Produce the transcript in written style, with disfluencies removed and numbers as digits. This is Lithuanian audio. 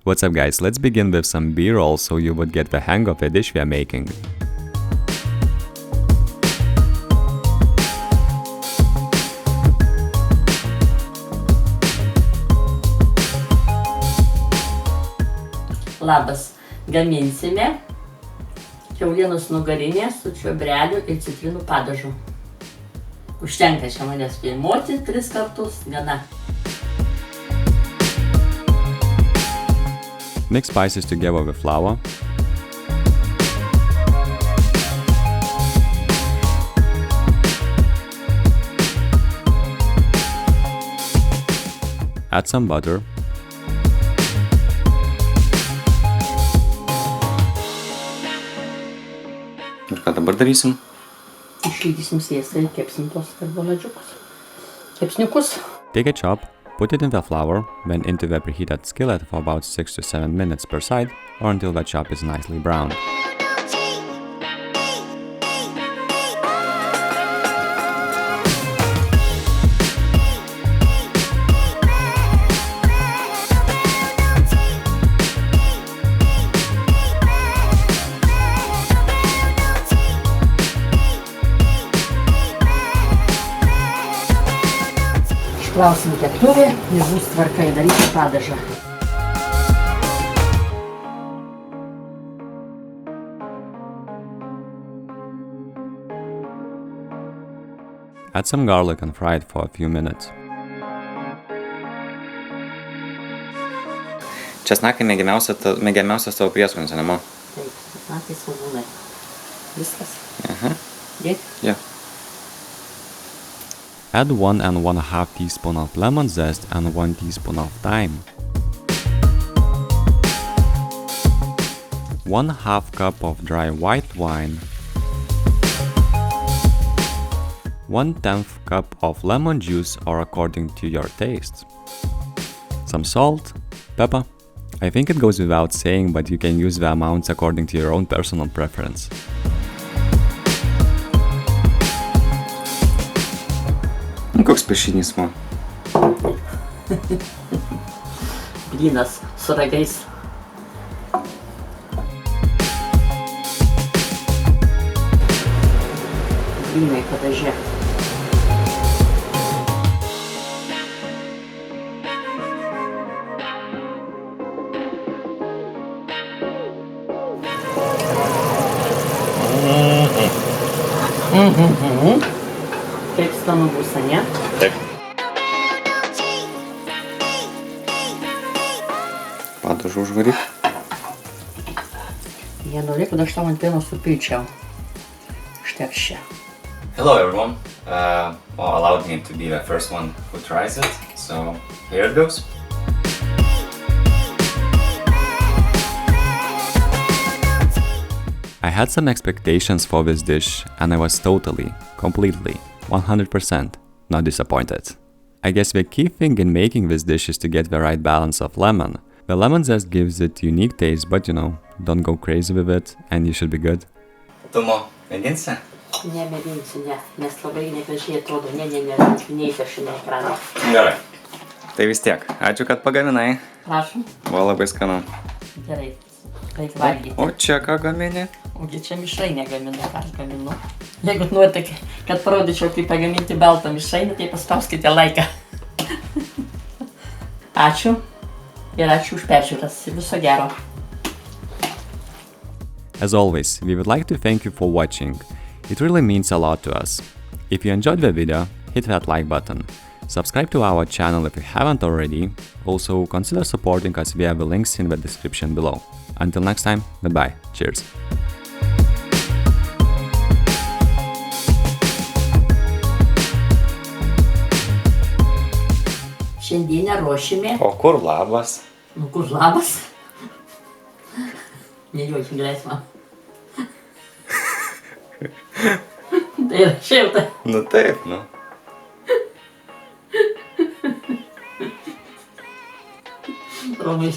What's up guys, let's begin with some b-roll so you would get the hang of the dish we are making. Labas, gaminsime kiaulienos nugarinė su čiobreliu ir citrinų padažu. Užtenka čia manęs filmuoti 3 kartus, gana. Mix spices together with flour. Add some butter. Ir ką dabar darysim? Išlydysim sviestą ir kepsim tos karbonadžiukus. Kepsniukus. Take a chop, put it in the flour, then into the preheated skillet for about 6 to 7 minutes per side or until the chop is nicely browned. Išplausim keptuvę ir bus tvarka įdaryti padažą. Add some garlic and fry it for a few minutes. Česnakai mėgiamiausias tavo prieskonis, anemo? Taip, česnakai svogūnai. Viskas. Aha. Dėk. Jo. Add 1 and 1/2 teaspoon of lemon zest and 1 teaspoon of thyme. 1/2 cup of dry white wine. 1/10 cup of lemon juice or according to your taste. Some salt, pepper. I think it goes without saying, but you can use the amounts according to your own personal preference. Koks piešinys man? Blynas su ragais. Blynai padaže. Kaip skanu bus, ne? Taip. Padažu užvaryk. Jie norėjo, kad aš tau ant pieno supilčiau. Užteks čia. Hello everyone. Allowed me to be the first one who tries it, so here it goes. I had some expectations for this dish and I was totally, completely, 100% not disappointed. I guess the key thing in making this dish is to get the right balance of lemon. The lemon zest gives it unique taste, but you know, don't go crazy with it and you should be good. Tumo, mėginsi? Nemėginsiu, ne, nes labai negražiai atrodo, neįpešinė ekraną. Gerai. Tai vis tiek, ačiū, kad pagaminai. Prašom. Buvo labai skanu. Gerai, reikia valgyti. O čia ką gamini? Ogi čia mišrainę gaminu, ką aš gaminu. Jeigu norite, kad parodyčiau, kaip pagaminti baltą mišrainę, tai paspauskite laiką. Ačiū ir ačiū už peržiūras. Viso gero. As always, we would like to thank you for watching. It really means a lot to us. If you enjoyed the video, hit that like button. Subscribe to our channel if you haven't already. Also, consider supporting us via the links in the description below. Until next time, goodbye. Cheers. Šiandienę ruošime. O kur labas? Nu, kur labas? Nejuokim grėsmą. Tai yra šilta. Nu taip, nu. Romai,